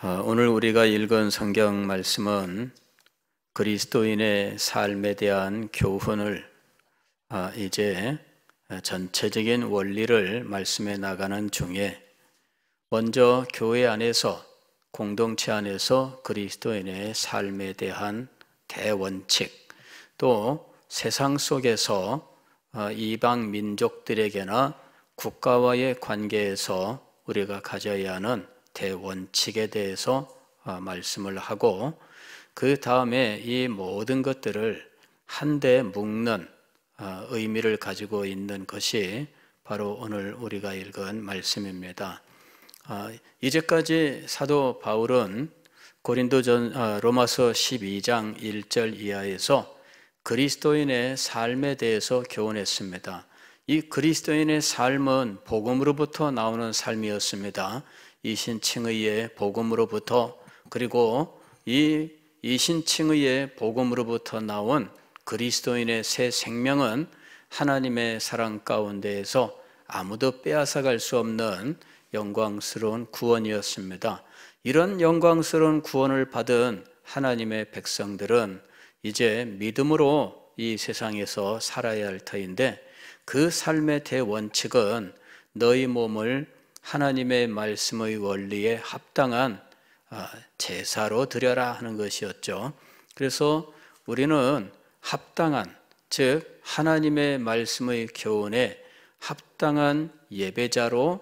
오늘 우리가 읽은 성경 말씀은 그리스도인의 삶에 대한 교훈을 이제 전체적인 원리를 말씀해 나가는 중에 먼저 교회 안에서 공동체 안에서 그리스도인의 삶에 대한 대원칙, 또 세상 속에서 이방 민족들에게나 국가와의 관계에서 우리가 가져야 하는 대원칙에 대해서 말씀을 하고, 그 다음에 이 모든 것들을 한데 묶는 의미를 가지고 있는 것이 바로 오늘 우리가 읽은 말씀입니다. 이제까지 사도 바울은 로마서 12장 1절 이하에서 그리스도인의 삶에 대해서 교훈했습니다. 이 그리스도인의 삶은 복음으로부터 나오는 삶이었습니다. 이신칭의의 복음으로부터, 그리고 이 이신칭의의 복음으로부터 나온 그리스도인의 새 생명은 하나님의 사랑 가운데에서 아무도 빼앗아갈 수 없는 영광스러운 구원이었습니다. 이런 영광스러운 구원을 받은 하나님의 백성들은 이제 믿음으로 이 세상에서 살아야 할 터인데, 그 삶의 대원칙은 너희 몸을 하나님의 말씀의 원리에 합당한 제사로 드려라 하는 것이었죠. 그래서 우리는 합당한, 즉 하나님의 말씀의 교훈에 합당한 예배자로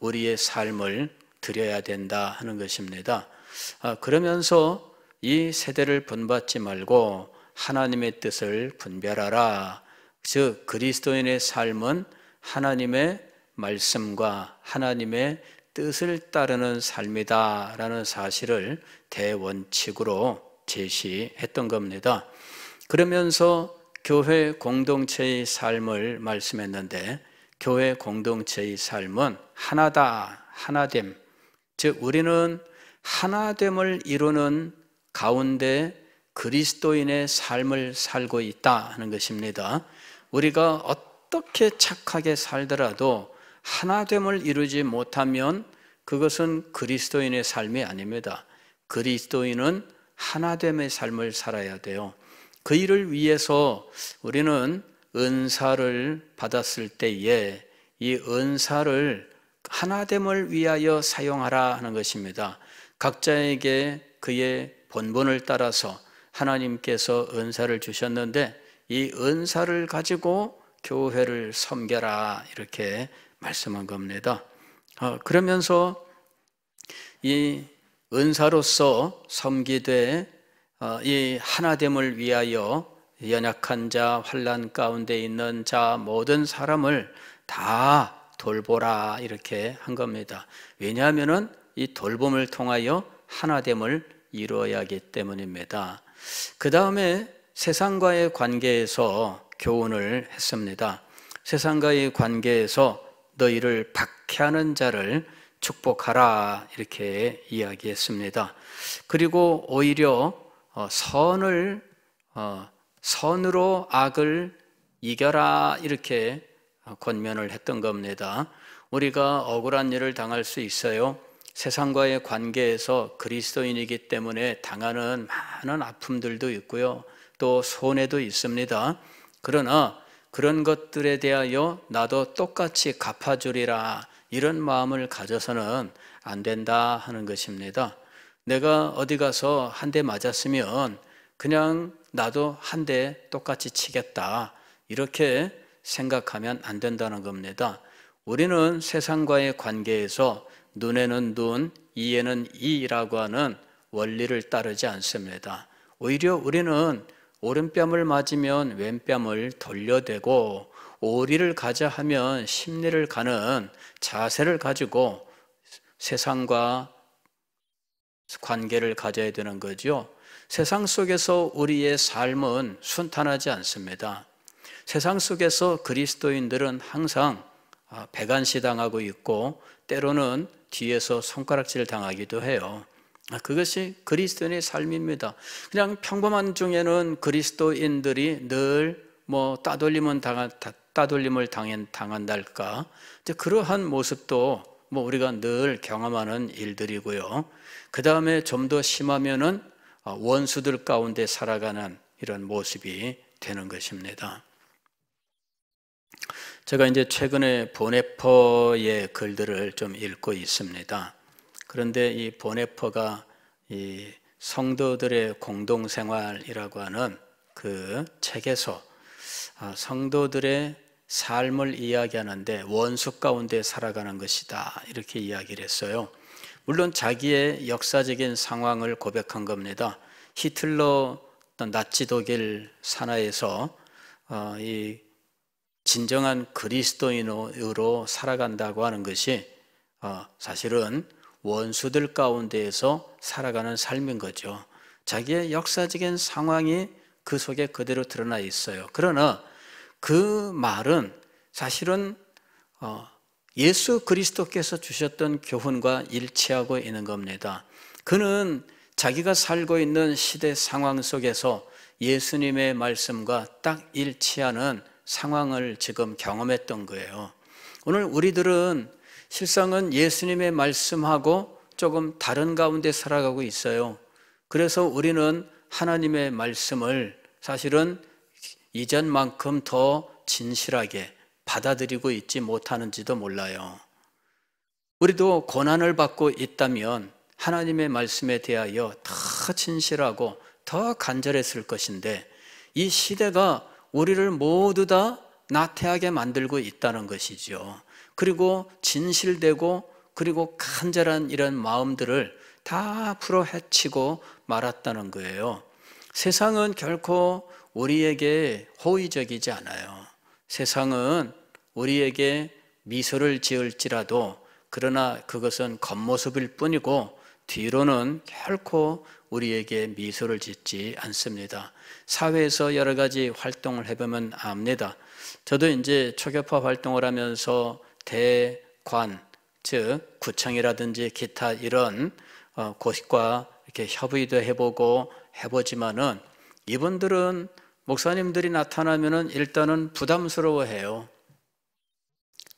우리의 삶을 드려야 된다 하는 것입니다. 그러면서 이 세대를 본받지 말고 하나님의 뜻을 분별하라. 즉 그리스도인의 삶은 하나님의 말씀과 하나님의 뜻을 따르는 삶이다라는 사실을 대원칙으로 제시했던 겁니다. 그러면서 교회 공동체의 삶을 말씀했는데, 교회 공동체의 삶은 하나다, 하나됨. 즉 우리는 하나됨을 이루는 가운데 그리스도인의 삶을 살고 있다 하는 것입니다. 우리가 어떻게 착하게 살더라도 하나됨을 이루지 못하면 그것은 그리스도인의 삶이 아닙니다. 그리스도인은 하나됨의 삶을 살아야 돼요. 그 일을 위해서 우리는 은사를 받았을 때에 이 은사를 하나됨을 위하여 사용하라 하는 것입니다. 각자에게 그의 본분을 따라서 하나님께서 은사를 주셨는데 이 은사를 가지고 교회를 섬겨라 이렇게 말씀한 겁니다. 그러면서 이 은사로서 섬기되 이 하나됨을 위하여 연약한 자, 환난 가운데 있는 자 모든 사람을 다 돌보라 이렇게 한 겁니다. 왜냐하면 이 돌봄을 통하여 하나됨을 이루어야 하기 때문입니다. 그 다음에 세상과의 관계에서 교훈을 했습니다. 세상과의 관계에서 너희를 박해하는 자를 축복하라 이렇게 이야기했습니다. 그리고 오히려 선으로 악을 이겨라 이렇게 권면을 했던 겁니다. 우리가 억울한 일을 당할 수 있어요. 세상과의 관계에서 그리스도인이기 때문에 당하는 많은 아픔들도 있고요, 또 손해도 있습니다. 그러나 그런 것들에 대하여 나도 똑같이 갚아주리라 이런 마음을 가져서는 안 된다 하는 것입니다. 내가 어디 가서 한 대 맞았으면 그냥 나도 한 대 똑같이 치겠다 이렇게 생각하면 안 된다는 겁니다. 우리는 세상과의 관계에서 눈에는 눈, 이에는 이라고 하는 원리를 따르지 않습니다. 오히려 우리는 오른뺨을 맞으면 왼뺨을 돌려대고 오리를 가자 하면 십리를 가는 자세를 가지고 세상과 관계를 가져야 되는 거죠. 세상 속에서 우리의 삶은 순탄하지 않습니다. 세상 속에서 그리스도인들은 항상 배관시당하고 있고 때로는 뒤에서 손가락질 당하기도 해요. 그것이 그리스도인의 삶입니다. 그냥 평범한 중에는 그리스도인들이 늘 따돌림을 당한달까, 그러한 모습도 뭐 우리가 늘 경험하는 일들이고요. 그 다음에 좀 더 심하면은 원수들 가운데 살아가는 이런 모습이 되는 것입니다. 제가 이제 최근에 보네퍼의 글들을 좀 읽고 있습니다. 그런데 이 보네퍼가 이 성도들의 공동생활이라고 하는 그 책에서 성도들의 삶을 이야기하는데 원수 가운데 살아가는 것이다, 이렇게 이야기를 했어요. 물론 자기의 역사적인 상황을 고백한 겁니다. 히틀러 나치 독일 산하에서 이 진정한 그리스도인으로 살아간다고 하는 것이 사실은 원수들 가운데에서 살아가는 삶인 거죠. 자기의 역사적인 상황이 그 속에 그대로 드러나 있어요. 그러나 그 말은 사실은 예수 그리스도께서 주셨던 교훈과 일치하고 있는 겁니다. 그는 자기가 살고 있는 시대 상황 속에서 예수님의 말씀과 딱 일치하는 상황을 지금 경험했던 거예요. 오늘 우리들은 실상은 예수님의 말씀하고 조금 다른 가운데 살아가고 있어요. 그래서 우리는 하나님의 말씀을 사실은 이전만큼 더 진실하게 받아들이고 있지 못하는지도 몰라요. 우리도 고난을 받고 있다면 하나님의 말씀에 대하여 더 진실하고 더 간절했을 것인데, 이 시대가 우리를 모두 다 나태하게 만들고 있다는 것이죠. 그리고 진실되고 그리고 간절한 이런 마음들을 다 풀어헤치고 말았다는 거예요. 세상은 결코 우리에게 호의적이지 않아요. 세상은 우리에게 미소를 지을지라도 그러나 그것은 겉모습일 뿐이고 뒤로는 결코 우리에게 미소를 짓지 않습니다. 사회에서 여러 가지 활동을 해보면 압니다. 저도 이제 초교파 활동을 하면서 대관, 즉 구청이라든지 기타 이런 곳과 이렇게 협의도 해보고 해보지만은 이분들은 목사님들이 나타나면은 일단은 부담스러워해요.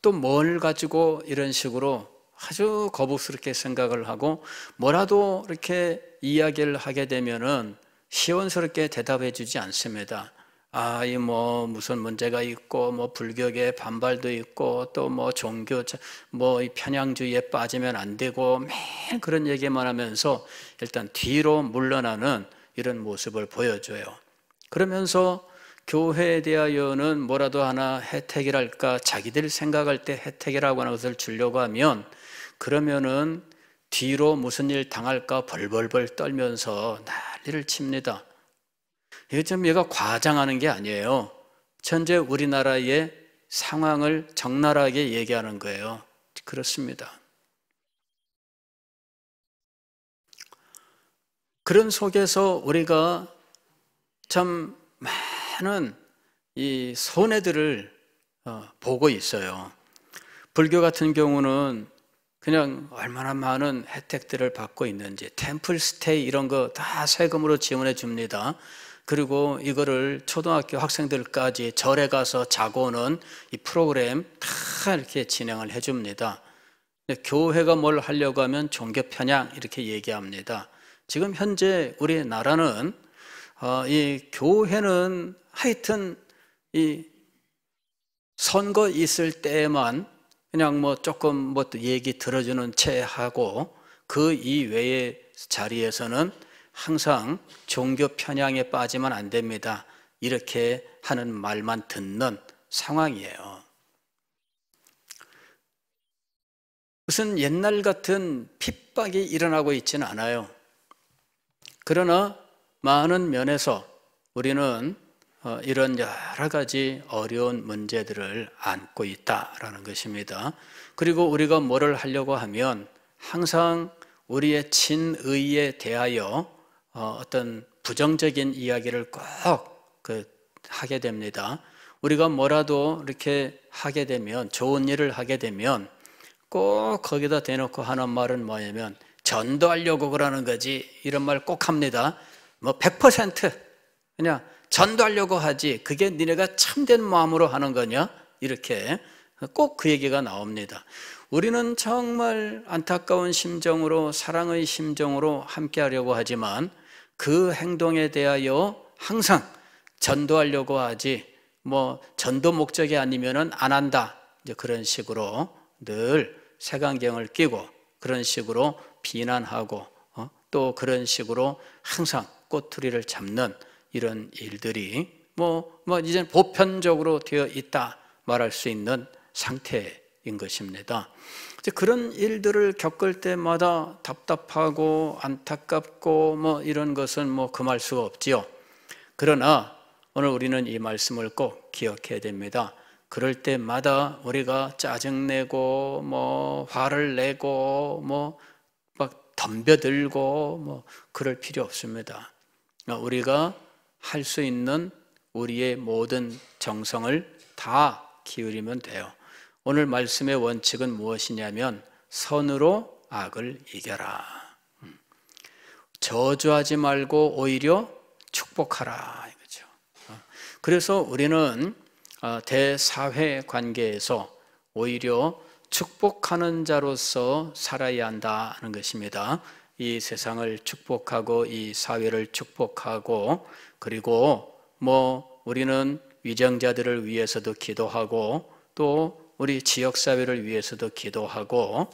또 뭘 가지고 이런 식으로 아주 거북스럽게 생각을 하고 뭐라도 이렇게 이야기를 하게 되면은 시원스럽게 대답해 주지 않습니다. 이 뭐 무슨 문제가 있고 뭐 불교계 반발도 있고 또 뭐 종교 뭐 편향주의에 빠지면 안 되고 매일 그런 얘기만 하면서 일단 뒤로 물러나는 이런 모습을 보여줘요. 그러면서 교회에 대하여는 뭐라도 하나 혜택이랄까, 자기들 생각할 때 혜택이라고 하는 것을 주려고 하면 그러면은 뒤로 무슨 일 당할까 벌벌벌 떨면서 난리를 칩니다. 이게 좀 얘가 과장하는 게 아니에요. 현재 우리나라의 상황을 적나라하게 얘기하는 거예요. 그렇습니다. 그런 속에서 우리가 참 많은 이 손해들을 보고 있어요. 불교 같은 경우는 그냥 얼마나 많은 혜택들을 받고 있는지, 템플 스테이 이런 거 다 세금으로 지원해 줍니다. 그리고 이거를 초등학교 학생들까지 절에 가서 자고 오는 이 프로그램 다 이렇게 진행을 해 줍니다. 교회가 뭘 하려고 하면 종교 편향 이렇게 얘기합니다. 지금 현재 우리나라는 이 교회는 하여튼 이 선거 있을 때만 그냥 뭐 조금 뭐 얘기 들어주는 채 하고 그 이외의 자리에서는 항상 종교 편향에 빠지면 안 됩니다. 이렇게 하는 말만 듣는 상황이에요. 무슨 옛날 같은 핍박이 일어나고 있지는 않아요. 그러나 많은 면에서 우리는 이런 여러 가지 어려운 문제들을 안고 있다라는 것입니다. 그리고 우리가 뭐를 하려고 하면 항상 우리의 친의에 대하여 어떤 부정적인 이야기를 꼭 하게 됩니다. 우리가 뭐라도 이렇게 하게 되면, 좋은 일을 하게 되면 꼭 거기다 대놓고 하는 말은 뭐냐면 전도하려고 그러는 거지, 이런 말 꼭 합니다. 뭐 100% 그냥 전도하려고 하지 그게 니네가 참된 마음으로 하는 거냐, 이렇게 꼭 그 얘기가 나옵니다. 우리는 정말 안타까운 심정으로, 사랑의 심정으로 함께 하려고 하지만 그 행동에 대하여 항상 전도하려고 하지, 전도 목적이 아니면은 안 한다, 이제 그런 식으로 늘 색안경을 끼고 그런 식으로 비난하고 또 그런 식으로 항상 꼬투리를 잡는 이런 일들이 이제 보편적으로 되어 있다 말할 수 있는 상태인 것입니다. 그런 일들을 겪을 때마다 답답하고 안타깝고 이런 것은 금할 수가 없지요. 그러나 오늘 우리는 이 말씀을 꼭 기억해야 됩니다. 그럴 때마다 우리가 짜증내고 화를 내고 막 덤벼들고 그럴 필요 없습니다. 우리가 할 수 있는 우리의 모든 정성을 다 기울이면 돼요. 오늘 말씀의 원칙은 무엇이냐면 선으로 악을 이겨라. 저주하지 말고 오히려 축복하라 이거죠. 그래서 우리는 대사회 관계에서 오히려 축복하는 자로서 살아야 한다는 것입니다. 이 세상을 축복하고 이 사회를 축복하고, 그리고 우리는 위정자들을 위해서도 기도하고 또 우리 지역사회를 위해서도 기도하고,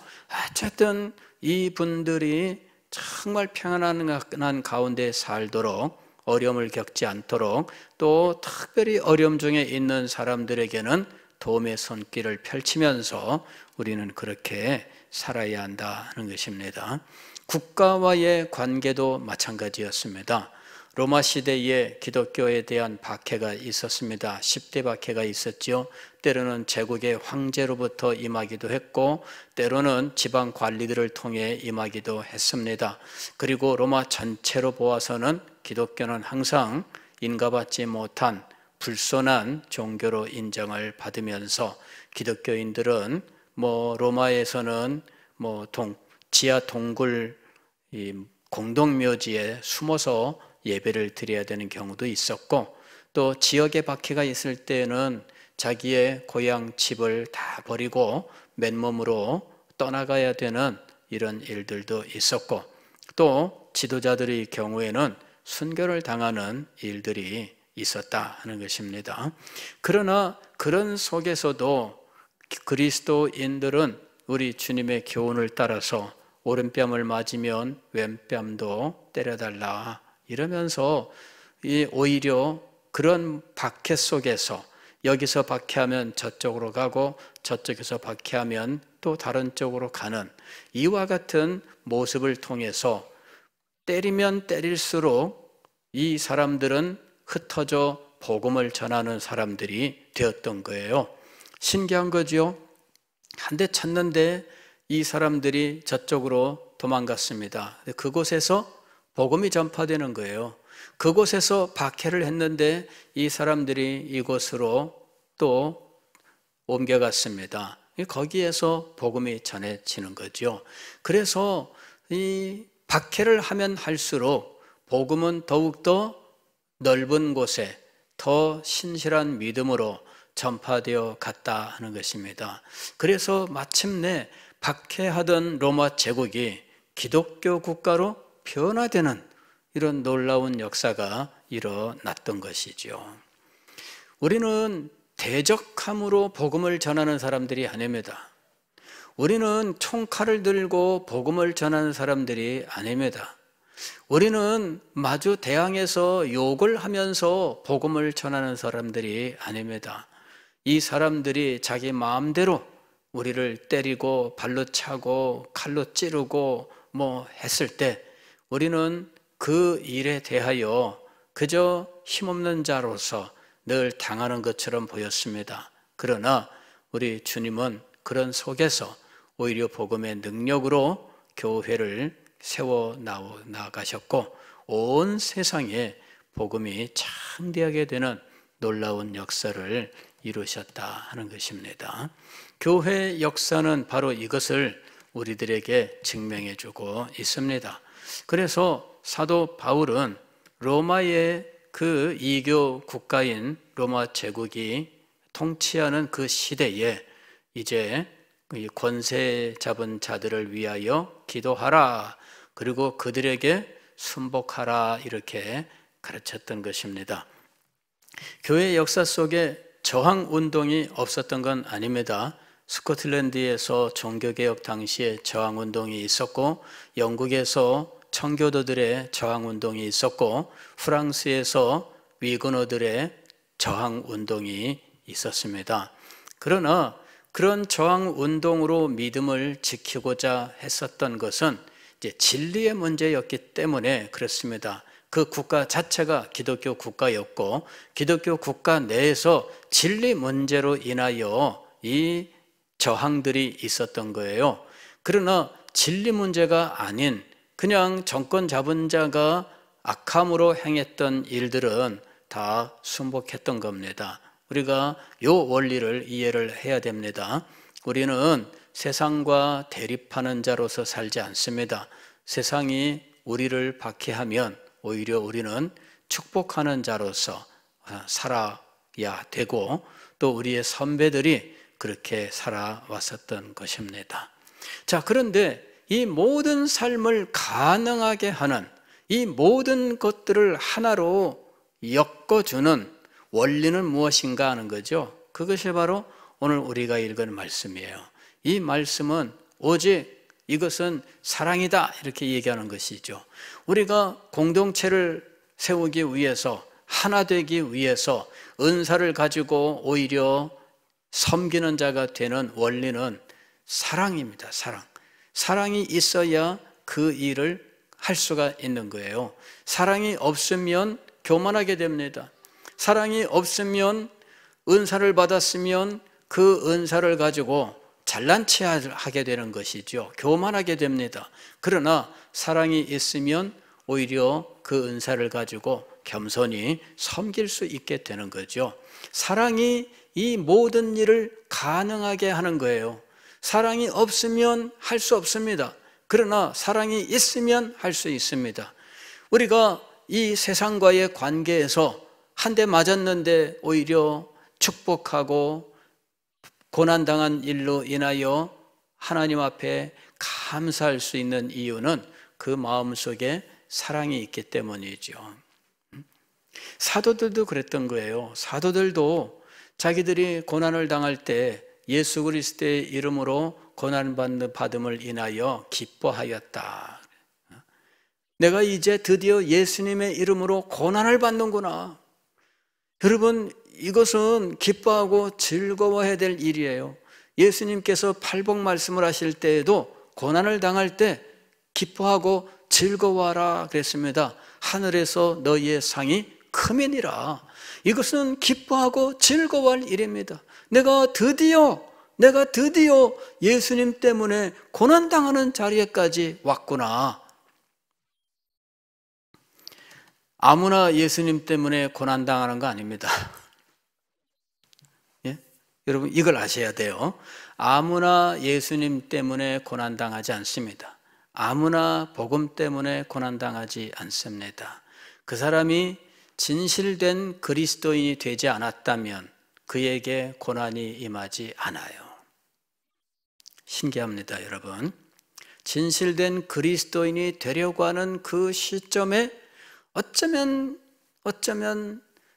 어쨌든 이분들이 정말 평안한 가운데 살도록, 어려움을 겪지 않도록, 또 특별히 어려움 중에 있는 사람들에게는 도움의 손길을 펼치면서 우리는 그렇게 살아야 한다는 것입니다. 국가와의 관계도 마찬가지였습니다. 로마 시대에 기독교에 대한 박해가 있었습니다. 10대 박해가 있었죠. 때로는 제국의 황제로부터 임하기도 했고 때로는 지방 관리들을 통해 임하기도 했습니다. 그리고 로마 전체로 보아서는 기독교는 항상 인가받지 못한 불손한 종교로 인정을 받으면서 기독교인들은 로마에서는 지하 동굴 공동묘지에 숨어서 예배를 드려야 되는 경우도 있었고, 또 지역의 박해가 있을 때는 자기의 고향 집을 다 버리고 맨몸으로 떠나가야 되는 이런 일들도 있었고, 또 지도자들의 경우에는 순교를 당하는 일들이 있었다 하는 것입니다. 그러나 그런 속에서도 그리스도인들은 우리 주님의 교훈을 따라서 오른뺨을 맞으면 왼뺨도 때려달라 이러면서 오히려 그런 박해 속에서 여기서 박해하면 저쪽으로 가고 저쪽에서 박해하면 또 다른 쪽으로 가는 이와 같은 모습을 통해서 때리면 때릴수록 이 사람들은 흩어져 복음을 전하는 사람들이 되었던 거예요. 신기한 거죠. 한 대 쳤는데 이 사람들이 저쪽으로 도망갔습니다. 그곳에서 복음이 전파되는 거예요. 그곳에서 박해를 했는데 이 사람들이 이곳으로 또 옮겨갔습니다. 거기에서 복음이 전해지는 거죠. 그래서 이 박해를 하면 할수록 복음은 더욱더 넓은 곳에 더 신실한 믿음으로 전파되어 갔다 하는 것입니다. 그래서 마침내 박해하던 로마 제국이 기독교 국가로 변화되는 이런 놀라운 역사가 일어났던 것이죠. 우리는 대적함으로 복음을 전하는 사람들이 아닙니다. 우리는 총칼을 들고 복음을 전하는 사람들이 아닙니다. 우리는 마주 대항해서 욕을 하면서 복음을 전하는 사람들이 아닙니다. 이 사람들이 자기 마음대로 우리를 때리고 발로 차고 칼로 찌르고 했을 때 우리는 그 일에 대하여 그저 힘없는 자로서 늘 당하는 것처럼 보였습니다. 그러나 우리 주님은 그런 속에서 오히려 복음의 능력으로 교회를 세워 나가셨고 온 세상에 복음이 창대하게 되는 놀라운 역사를 이루셨다 하는 것입니다. 교회 역사는 바로 이것을 우리들에게 증명해 주고 있습니다. 그래서 사도 바울은 로마의 그 이교 국가인 로마 제국이 통치하는 그 시대에 이제 이 권세 잡은 자들을 위하여 기도하라. 그리고 그들에게 순복하라. 이렇게 가르쳤던 것입니다. 교회 역사 속에 저항 운동이 없었던 건 아닙니다. 스코틀랜드에서 종교개혁 당시에 저항 운동이 있었고, 영국에서 청교도들의 저항 운동이 있었고, 프랑스에서 위그너들의 저항 운동이 있었습니다. 그러나 그런 저항 운동으로 믿음을 지키고자 했었던 것은 이제 진리의 문제였기 때문에 그렇습니다. 그 국가 자체가 기독교 국가였고, 기독교 국가 내에서 진리 문제로 인하여 이 저항들이 있었던 거예요. 그러나 진리 문제가 아닌 그냥 정권 잡은 자가 악함으로 행했던 일들은 다 순복했던 겁니다. 우리가 이 원리를 이해를 해야 됩니다. 우리는 세상과 대립하는 자로서 살지 않습니다. 세상이 우리를 박해하면 오히려 우리는 축복하는 자로서 살아야 되고, 또 우리의 선배들이 그렇게 살아왔었던 것입니다. 자, 그런데 이 모든 삶을 가능하게 하는, 이 모든 것들을 하나로 엮어주는 원리는 무엇인가 하는 거죠. 그것이 바로 오늘 우리가 읽은 말씀이에요. 이 말씀은 오직 이것은 사랑이다, 이렇게 얘기하는 것이죠. 우리가 공동체를 세우기 위해서, 하나 되기 위해서 은사를 가지고 오히려 섬기는 자가 되는 원리는 사랑입니다. 사랑이 있어야 그 일을 할 수가 있는 거예요. 사랑이 없으면 교만하게 됩니다. 사랑이 없으면 은사를 받았으면 그 은사를 가지고 잘난 체 하게 되는 것이죠. 교만하게 됩니다. 그러나 사랑이 있으면 오히려 그 은사를 가지고 겸손히 섬길 수 있게 되는 거죠. 사랑이 이 모든 일을 가능하게 하는 거예요. 사랑이 없으면 할 수 없습니다. 그러나 사랑이 있으면 할 수 있습니다. 우리가 이 세상과의 관계에서 한 대 맞았는데 오히려 축복하고 고난당한 일로 인하여 하나님 앞에 감사할 수 있는 이유는 그 마음속에 사랑이 있기 때문이죠. 사도들도 그랬던 거예요. 사도들도 자기들이 고난을 당할 때 예수 그리스도의 이름으로 고난받음을 인하여 기뻐하였다. 내가 이제 드디어 예수님의 이름으로 고난을 받는구나. 여러분, 이것은 기뻐하고 즐거워해야 될 일이에요. 예수님께서 팔복 말씀을 하실 때에도 고난을 당할 때 기뻐하고 즐거워하라 그랬습니다. 하늘에서 너희의 상이 크미니라. 이것은 기뻐하고 즐거워할 일입니다. 내가 드디어 예수님 때문에 고난당하는 자리에까지 왔구나. 아무나 예수님 때문에 고난당하는 거 아닙니다. 예? 여러분, 이걸 아셔야 돼요. 아무나 예수님 때문에 고난당하지 않습니다. 아무나 복음 때문에 고난당하지 않습니다. 그 사람이 진실된 그리스도인이 되지 않았다면 그에게 고난이 임하지 않아요. 신기합니다, 여러분. 진실된 그리스도인이 되려고 하는 그 시점에 어쩌면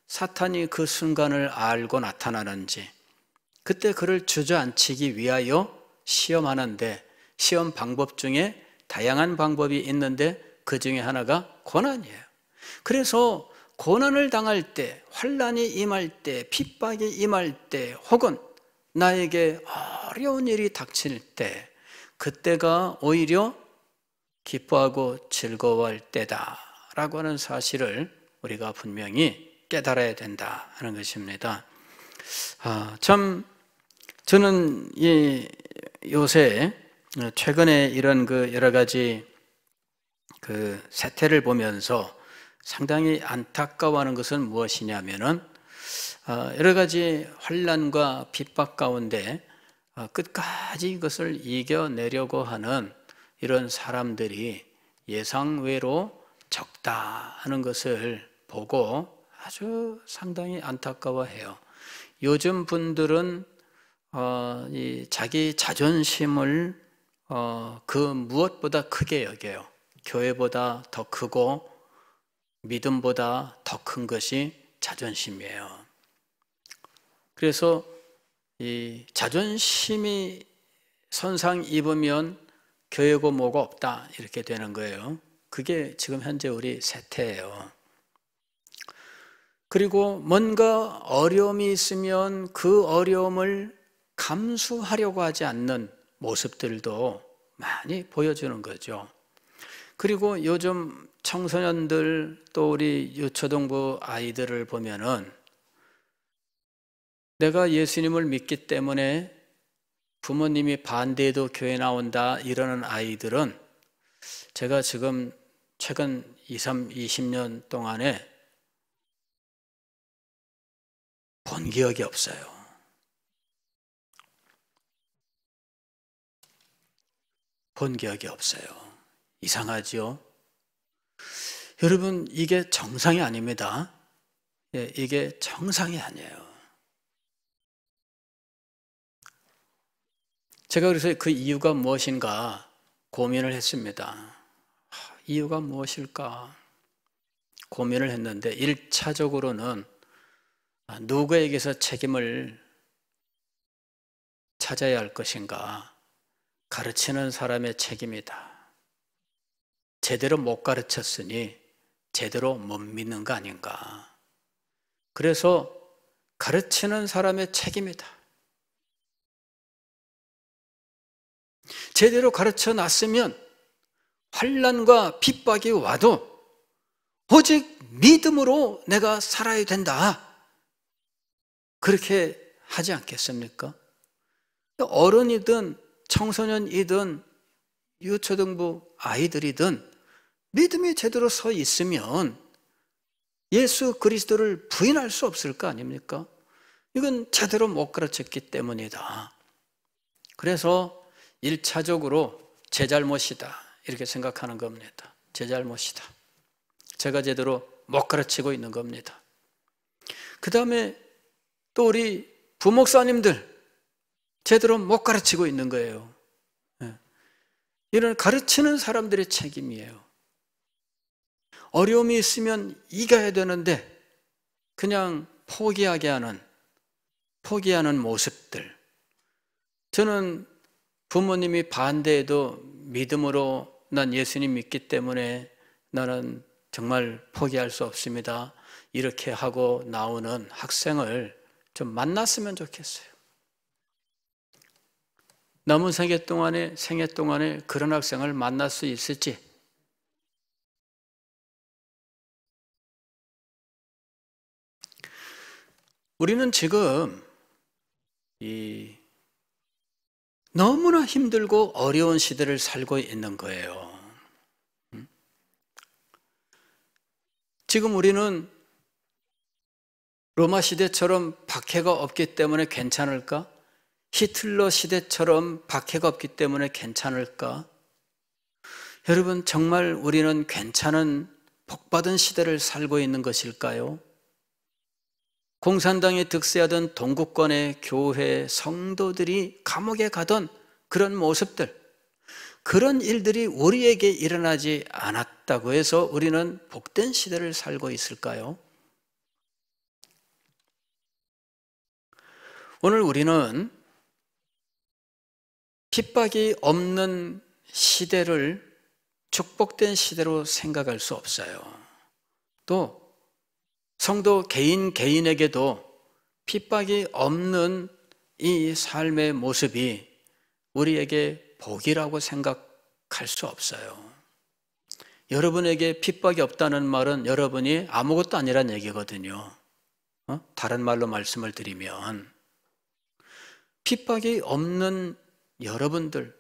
사탄이 그 순간을 알고 나타나는지, 그때 그를 주저앉히기 위하여 시험하는데, 시험 방법 중에 다양한 방법이 있는데 그 중에 하나가 고난이에요. 그래서 고난을 당할 때, 환난이 임할 때, 핍박이 임할 때, 혹은 나에게 어려운 일이 닥칠 때, 그때가 오히려 기뻐하고 즐거워할 때다라고 하는 사실을 우리가 분명히 깨달아야 된다 하는 것입니다. 저는 요새 최근에 이런 여러 가지 세태를 보면서 상당히 안타까워하는 것은 무엇이냐면은 여러 가지 환난과 핍박 가운데 끝까지 이것을 이겨내려고 하는 이런 사람들이 예상외로 적다 하는 것을 보고 아주 상당히 안타까워해요. 요즘 분들은 이 자기 자존심을 그 무엇보다 크게 여겨요. 교회보다 더 크고 믿음보다 더 큰 것이 자존심이에요. 그래서 이 자존심이 손상 입으면 교회고 뭐고 없다 이렇게 되는 거예요. 그게 지금 현재 우리 세태예요. 그리고 뭔가 어려움이 있으면 그 어려움을 감수하려고 하지 않는 모습들도 많이 보여주는 거죠. 그리고 요즘 청소년들 또 우리 유초등부 아이들을 보면은 내가 예수님을 믿기 때문에 부모님이 반대해도 교회 나온다 이러는 아이들은 제가 지금 최근 20년 동안에 본 기억이 없어요. 본 기억이 없어요. 이상하죠? 여러분, 이게 정상이 아닙니다. 이게 정상이 아니에요. 제가 그래서 그 이유가 무엇인가 고민을 했습니다. 이유가 무엇일까 고민을 했는데 1차적으로는 누구에게서 책임을 찾아야 할 것인가? 가르치는 사람의 책임이다. 제대로 못 가르쳤으니 제대로 못 믿는 거 아닌가? 그래서 가르치는 사람의 책임이다. 제대로 가르쳐 놨으면 환난과 핍박이 와도 오직 믿음으로 내가 살아야 된다. 그렇게 하지 않겠습니까? 어른이든 청소년이든 유초등부 아이들이든 믿음이 제대로 서 있으면 예수 그리스도를 부인할 수 없을 거 아닙니까? 이건 제대로 못 가르쳤기 때문이다. 그래서 1차적으로 제 잘못이다 이렇게 생각하는 겁니다. 제 잘못이다. 제가 제대로 못 가르치고 있는 겁니다. 그 다음에 또 우리 부목사님들 제대로 못 가르치고 있는 거예요. 이런 가르치는 사람들의 책임이에요. 어려움이 있으면 이겨야 되는데 그냥 포기하는 모습들. 저는 부모님이 반대해도 믿음으로 난 예수님 믿기 때문에 나는 정말 포기할 수 없습니다. 이렇게 하고 나오는 학생을 좀 만났으면 좋겠어요. 남은 생애 동안에 그런 학생을 만날 수 있을지. 우리는 지금 너무나 힘들고 어려운 시대를 살고 있는 거예요. 지금 우리는 로마 시대처럼 박해가 없기 때문에 괜찮을까? 히틀러 시대처럼 박해가 없기 때문에 괜찮을까? 여러분, 정말 우리는 괜찮은 복받은 시대를 살고 있는 것일까요? 공산당이 득세하던 동구권의 교회 성도들이 감옥에 가던 그런 모습들, 그런 일들이 우리에게 일어나지 않았다고 해서 우리는 복된 시대를 살고 있을까요? 오늘 우리는 핍박이 없는 시대를 축복된 시대로 생각할 수 없어요. 또 성도 개인에게도 핍박이 없는 이 삶의 모습이 우리에게 복이라고 생각할 수 없어요. 여러분에게 핍박이 없다는 말은 여러분이 아무것도 아니란 얘기거든요. 다른 말로 말씀을 드리면 핍박이 없는 여러분들,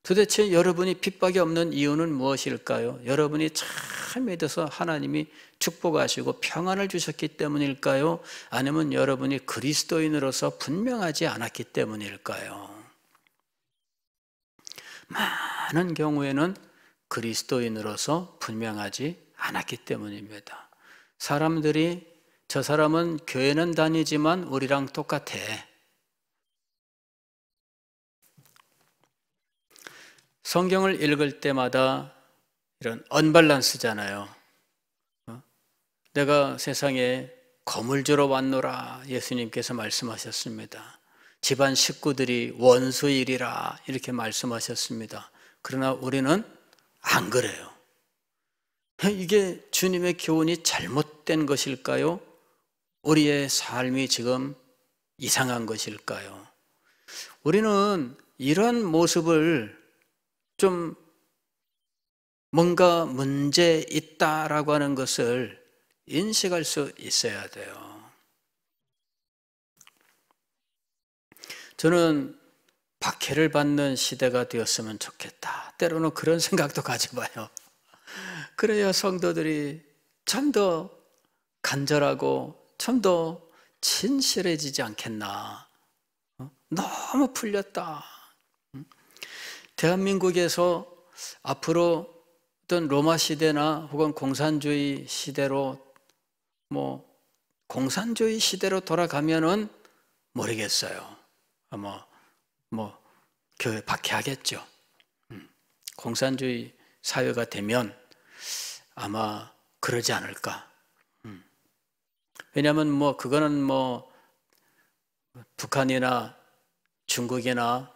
도대체 여러분이 핍박이 없는 이유는 무엇일까요? 여러분이 잘 믿어서 하나님이 축복하시고 평안을 주셨기 때문일까요? 아니면 여러분이 그리스도인으로서 분명하지 않았기 때문일까요? 많은 경우에는 그리스도인으로서 분명하지 않았기 때문입니다. 사람들이 저 사람은 교회는 다니지만 우리랑 똑같아. 성경을 읽을 때마다 이런 언밸런스잖아요. 내가 세상에 거물주러 왔노라 예수님께서 말씀하셨습니다. 집안 식구들이 원수이리라 이렇게 말씀하셨습니다. 그러나 우리는 안 그래요. 이게 주님의 교훈이 잘못된 것일까요? 우리의 삶이 지금 이상한 것일까요? 우리는 이런 모습을 좀 뭔가 문제 있다라고 하는 것을 인식할 수 있어야 돼요. 저는 박해를 받는 시대가 되었으면 좋겠다. 때로는 그런 생각도 가져봐요. 그래야 성도들이 좀 더 간절하고 좀 더 진실해지지 않겠나. 너무 풀렸다. 대한민국에서 앞으로 어떤 로마 시대나 혹은 공산주의 시대로 공산주의 시대로 돌아가면은 모르겠어요. 교회 박해하겠죠. 공산주의 사회가 되면 아마 그러지 않을까. 왜냐하면 그거는 북한이나 중국이나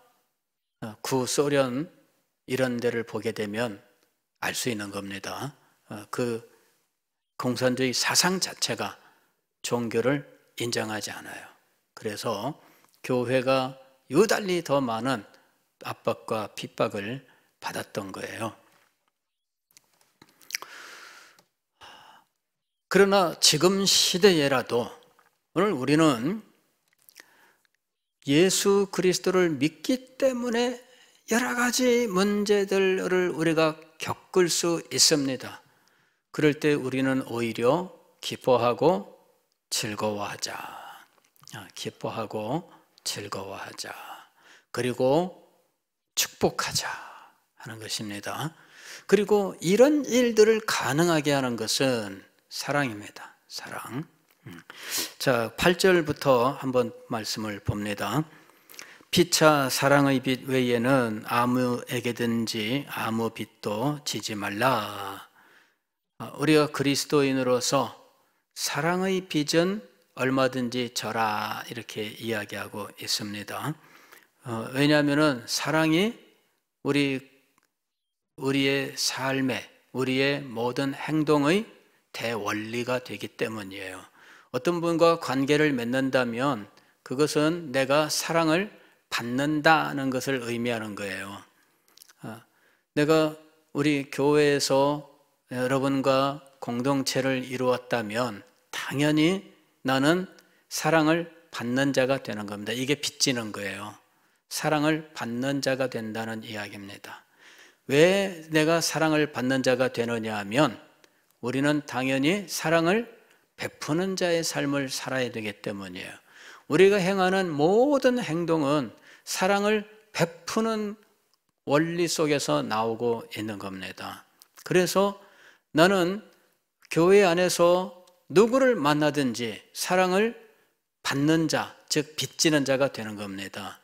구소련 이런 데를 보게 되면 알 수 있는 겁니다. 그 공산주의 사상 자체가 종교를 인정하지 않아요. 그래서 교회가 유달리 더 많은 압박과 핍박을 받았던 거예요. 그러나 지금 시대에라도 오늘 우리는 예수 그리스도를 믿기 때문에 여러 가지 문제들을 우리가 겪을 수 있습니다. 그럴 때 우리는 오히려 기뻐하고 즐거워하자. 기뻐하고 즐거워하자. 그리고 축복하자 하는 것입니다. 그리고 이런 일들을 가능하게 하는 것은 사랑입니다. 사랑. 자, 8절부터 한번 말씀을 봅니다. 피차 사랑의 빛 외에는 아무에게든지 아무 빛도 지지 말라. 우리가 그리스도인으로서 사랑의 빛은 얼마든지 져라 이렇게 이야기하고 있습니다. 왜냐하면 사랑이 우리의 삶에 우리의 모든 행동의 대원리가 되기 때문이에요. 어떤 분과 관계를 맺는다면 그것은 내가 사랑을 받는다는 것을 의미하는 거예요. 내가 우리 교회에서 여러분과 공동체를 이루었다면 당연히 나는 사랑을 받는 자가 되는 겁니다. 이게 빚지는 거예요. 사랑을 받는 자가 된다는 이야기입니다. 왜 내가 사랑을 받는 자가 되느냐 하면 우리는 당연히 사랑을 베푸는 자의 삶을 살아야 되기 때문이에요. 우리가 행하는 모든 행동은 사랑을 베푸는 원리 속에서 나오고 있는 겁니다. 그래서 나는 교회 안에서 누구를 만나든지 사랑을 받는 자, 즉 빚지는 자가 되는 겁니다.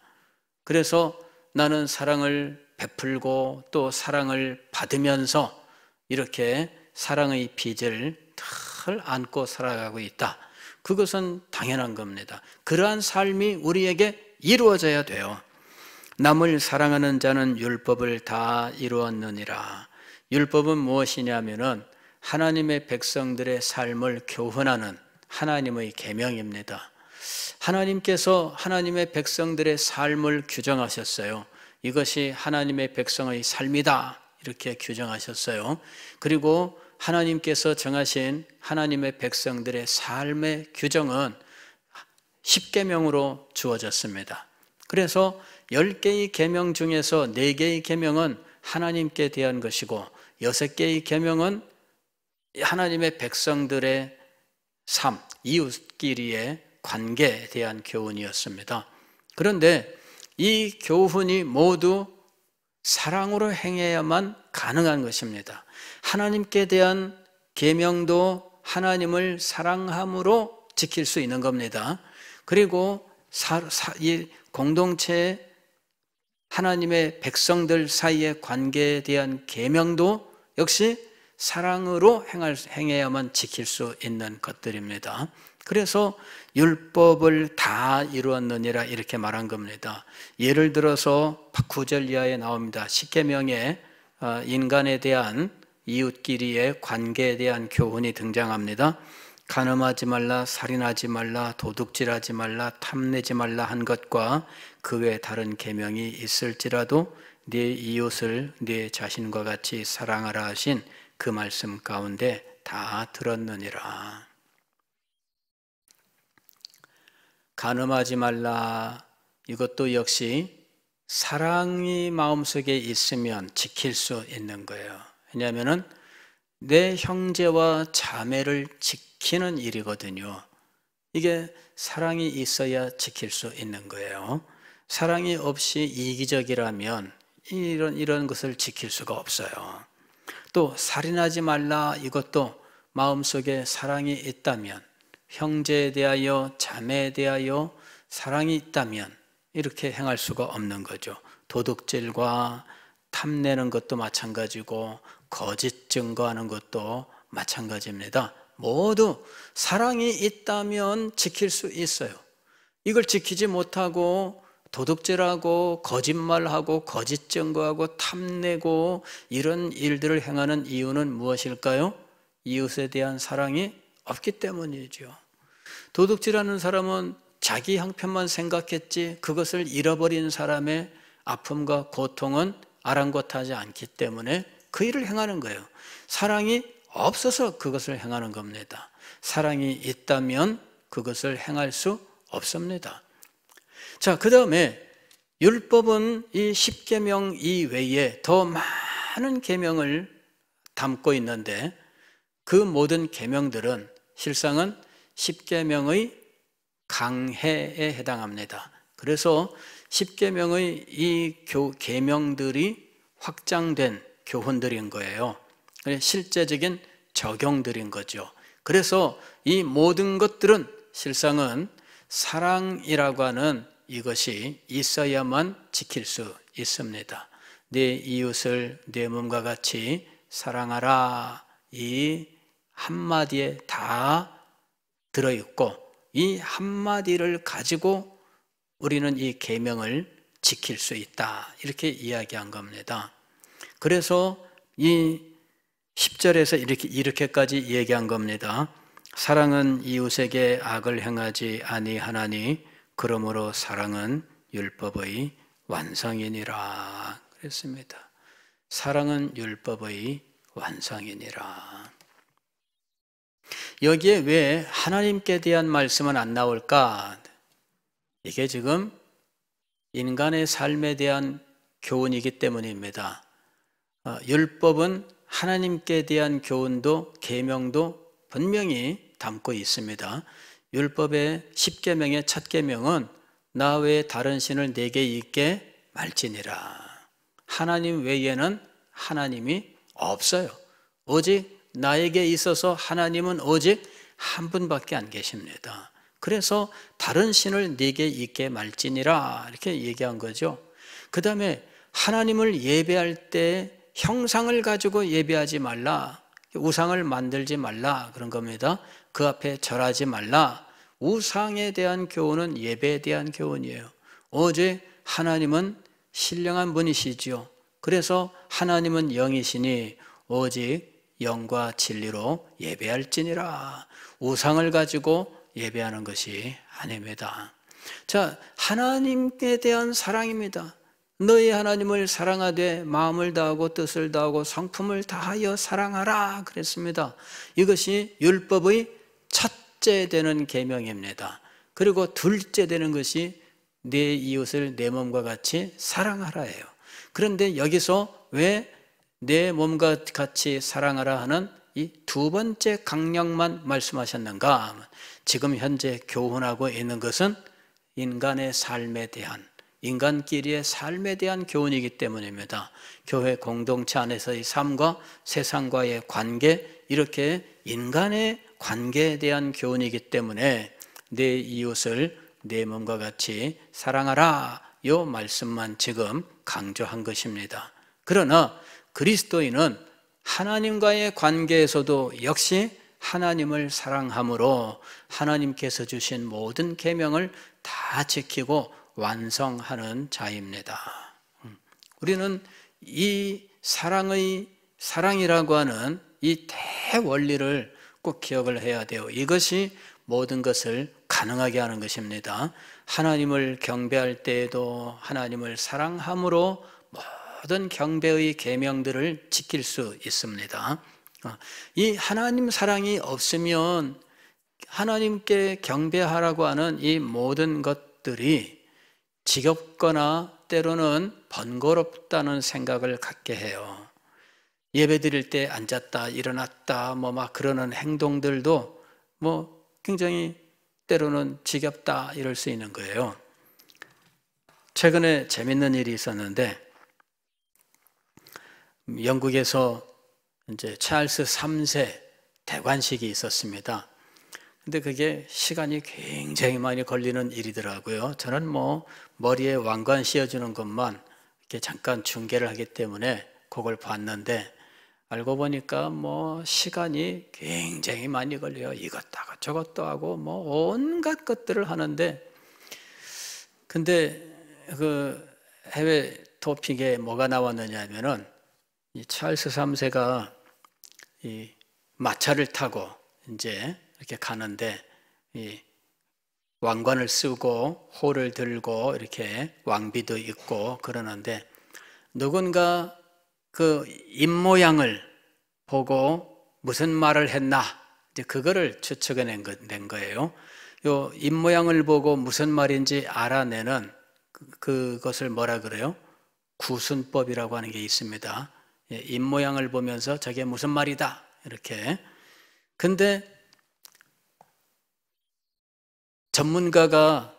그래서 나는 사랑을 베풀고 또 사랑을 받으면서 이렇게 사랑의 빚을 늘 안고 살아가고 있다. 그것은 당연한 겁니다. 그러한 삶이 우리에게 이루어져야 돼요. 남을 사랑하는 자는 율법을 다 이루었느니라. 율법은 무엇이냐면은 하나님의 백성들의 삶을 교훈하는 하나님의 계명입니다. 하나님께서 하나님의 백성들의 삶을 규정하셨어요. 이것이 하나님의 백성의 삶이다 이렇게 규정하셨어요. 그리고 하나님께서 정하신 하나님의 백성들의 삶의 규정은 10계명으로 주어졌습니다. 그래서 10개의 계명 중에서 4개의 계명은 하나님께 대한 것이고 6개의 계명은 하나님의 백성들의 삶, 이웃끼리의 관계에 대한 교훈이었습니다. 그런데 이 교훈이 모두 사랑으로 행해야만 가능한 것입니다. 하나님께 대한 계명도 하나님을 사랑함으로 지킬 수 있는 겁니다. 그리고 이 공동체의 하나님의 백성들 사이의 관계에 대한 계명도 역시 사랑으로 행해야만 지킬 수 있는 것들입니다. 그래서 율법을 다 이루었느니라 이렇게 말한 겁니다. 예를 들어서 9절 이하에 나옵니다. 십계명에 인간에 대한 이웃끼리의 관계에 대한 교훈이 등장합니다. 간음하지 말라, 살인하지 말라, 도둑질하지 말라, 탐내지 말라 한 것과 그 외 다른 계명이 있을지라도 네 이웃을 네 자신과 같이 사랑하라 하신 그 말씀 가운데 다 들었느니라. 간음하지 말라, 이것도 역시 사랑이 마음속에 있으면 지킬 수 있는 거예요. 왜냐하면 내 형제와 자매를 지키는 일이거든요. 이게 사랑이 있어야 지킬 수 있는 거예요. 사랑이 없이 이기적이라면 이런 것을 지킬 수가 없어요. 또 살인하지 말라, 이것도 마음속에 사랑이 있다면, 형제에 대하여 자매에 대하여 사랑이 있다면 이렇게 행할 수가 없는 거죠. 도둑질과 탐내는 것도 마찬가지고 거짓 증거하는 것도 마찬가지입니다. 모두 사랑이 있다면 지킬 수 있어요. 이걸 지키지 못하고 도둑질하고 거짓말하고 거짓 증거하고 탐내고 이런 일들을 행하는 이유는 무엇일까요? 이웃에 대한 사랑이 없기 때문이죠. 도둑질하는 사람은 자기 형편만 생각했지 그것을 잃어버린 사람의 아픔과 고통은 아랑곳하지 않기 때문에 그 일을 행하는 거예요. 사랑이 없어서 그것을 행하는 겁니다. 사랑이 있다면 그것을 행할 수 없습니다. 자, 그 다음에 율법은 이 십계명 이외에 더 많은 계명을 담고 있는데 그 모든 계명들은 실상은 십계명의 강해에 해당합니다. 그래서 십계명의 이 계명들이 확장된 교훈들인 거예요. 실제적인 적용들인 거죠. 그래서 이 모든 것들은 실상은 사랑이라고 하는 이것이 있어야만 지킬 수 있습니다. 내 이웃을 내 몸과 같이 사랑하라, 이 한마디에 다 들어있고 이 한마디를 가지고 우리는 이 계명을 지킬 수 있다, 이렇게 이야기한 겁니다. 그래서 이 10절에서 이렇게까지 얘기한 겁니다. 사랑은 이웃에게 악을 행하지 아니하나니 그러므로 사랑은 율법의 완성이니라 그랬습니다. 사랑은 율법의 완성이니라. 여기에 왜 하나님께 대한 말씀은 안 나올까? 이게 지금 인간의 삶에 대한 교훈이기 때문입니다. 율법은 하나님께 대한 교훈도 계명도 분명히 담고 있습니다. 율법의 10계명의 첫 계명은 나 외에 다른 신을 내게 있게 말지니라. 하나님 외에는 하나님이 없어요. 오직 나에게 있어서 하나님은 오직 한 분밖에 안 계십니다. 그래서 다른 신을 네게 있게 말지니라 이렇게 얘기한 거죠. 그 다음에 하나님을 예배할 때 형상을 가지고 예배하지 말라, 우상을 만들지 말라 그런 겁니다. 그 앞에 절하지 말라. 우상에 대한 교훈은 예배에 대한 교훈이에요. 오직 하나님은 신령한 분이시죠. 그래서 하나님은 영이시니 오직 영과 진리로 예배할지니라. 우상을 가지고 예배하는 것이 아닙니다. 자, 하나님께 대한 사랑입니다. 너희 하나님을 사랑하되 마음을 다하고 뜻을 다하고 성품을 다하여 사랑하라 그랬습니다. 이것이 율법의 첫째 되는 계명입니다. 그리고 둘째 되는 것이 내 이웃을 내 몸과 같이 사랑하라예요. 그런데 여기서 왜 내 몸과 같이 사랑하라 하는 이 두 번째 강령만 말씀하셨는가? 지금 현재 교훈하고 있는 것은 인간의 삶에 대한, 인간끼리의 삶에 대한 교훈이기 때문입니다. 교회 공동체 안에서의 삶과 세상과의 관계, 이렇게 인간의 관계에 대한 교훈이기 때문에 내 이웃을 내 몸과 같이 사랑하라, 이 말씀만 지금 강조한 것입니다. 그러나 그리스도인은 하나님과의 관계에서도 역시 하나님을 사랑함으로 하나님께서 주신 모든 계명을 다 지키고 완성하는 자입니다. 우리는 이 사랑이라고 하는 이 대원리를 꼭 기억을 해야 돼요. 이것이 모든 것을 가능하게 하는 것입니다. 하나님을 경배할 때에도 하나님을 사랑함으로 모든 경배의 계명들을 지킬 수 있습니다. 이 하나님 사랑이 없으면 하나님께 경배하라고 하는 이 모든 것들이 지겹거나 때로는 번거롭다는 생각을 갖게 해요. 예배 드릴 때 앉았다 일어났다 막 그러는 행동들도 굉장히 때로는 지겹다 이럴 수 있는 거예요. 최근에 재밌는 일이 있었는데 영국에서 이제 찰스 3세 대관식이 있었습니다. 근데 그게 시간이 굉장히 많이 걸리는 일이더라고요. 저는 머리에 왕관 씌워주는 것만 이렇게 잠깐 중계를 하기 때문에 그걸 봤는데 알고 보니까 시간이 굉장히 많이 걸려요. 이것도 하고 저것도 하고 온갖 것들을 하는데 근데 그 해외 토픽에 뭐가 나왔느냐 하면은 이 찰스 3세가 이 마차를 타고 이제 이렇게 가는데 이 왕관을 쓰고 호를 들고 이렇게 왕비도 있고 그러는데 누군가 그 입모양을 보고 무슨 말을 했나 이제 그거를 추측해낸 거예요. 요 입모양을 보고 무슨 말인지 알아내는 그것을 뭐라 그래요? 구순법이라고 하는 게 있습니다. 입모양을 보면서 저게 무슨 말이다 이렇게. 근데 전문가가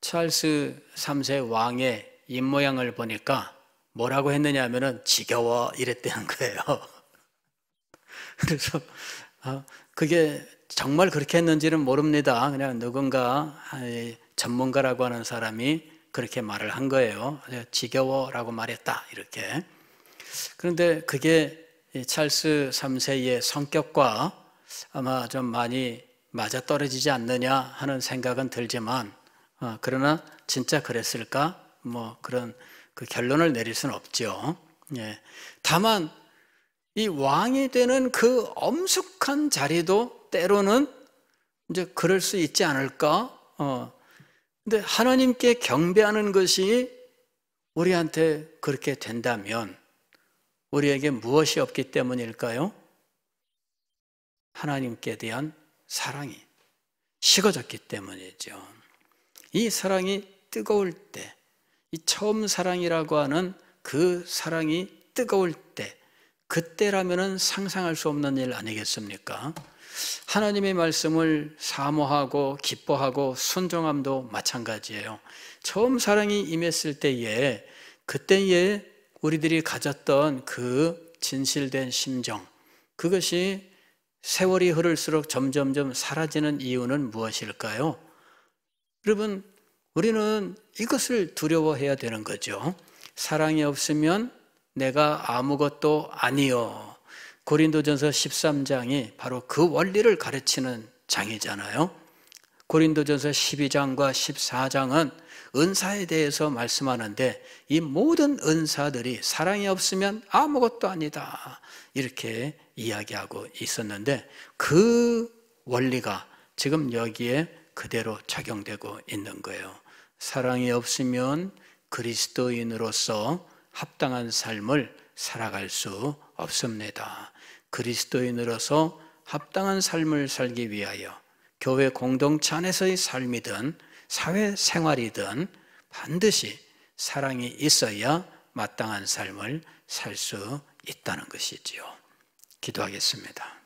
찰스 3세 왕의 입모양을 보니까 뭐라고 했느냐 하면은 지겨워 이랬다는 거예요. 그래서 그게 정말 그렇게 했는지는 모릅니다. 그냥 누군가 전문가라고 하는 사람이 그렇게 말을 한 거예요. 지겨워라고 말했다 이렇게. 그런데 그게 찰스 3세의 성격과 아마 좀 많이 맞아떨어지지 않느냐 하는 생각은 들지만 그러나 진짜 그랬을까? 그런 그 결론을 내릴 수는 없죠. 다만 이 왕이 되는 그 엄숙한 자리도 때로는 이제 그럴 수 있지 않을까? 근데 하나님께 경배하는 것이 우리한테 그렇게 된다면 우리에게 무엇이 없기 때문일까요? 하나님께 대한 사랑이 식어졌기 때문이죠. 이 사랑이 뜨거울 때, 이 처음 사랑이라고 하는 그 사랑이 뜨거울 때, 그때라면은 상상할 수 없는 일 아니겠습니까? 하나님의 말씀을 사모하고 기뻐하고 순종함도 마찬가지예요. 처음 사랑이 임했을 때에 그때에 우리들이 가졌던 그 진실된 심정, 그것이 세월이 흐를수록 점점점 사라지는 이유는 무엇일까요? 여러분, 우리는 이것을 두려워해야 되는 거죠. 사랑이 없으면 내가 아무것도 아니요. 고린도전서 13장이 바로 그 원리를 가르치는 장이잖아요. 고린도전서 12장과 14장은 은사에 대해서 말씀하는데 이 모든 은사들이 사랑이 없으면 아무것도 아니다 이렇게 이야기하고 있었는데 그 원리가 지금 여기에 그대로 적용되고 있는 거예요. 사랑이 없으면 그리스도인으로서 합당한 삶을 살아갈 수 없습니다. 그리스도인으로서 합당한 삶을 살기 위하여 교회 공동체 안에서의 삶이든 사회생활이든 반드시 사랑이 있어야 마땅한 삶을 살 수 있다는 것이지요. 기도하겠습니다.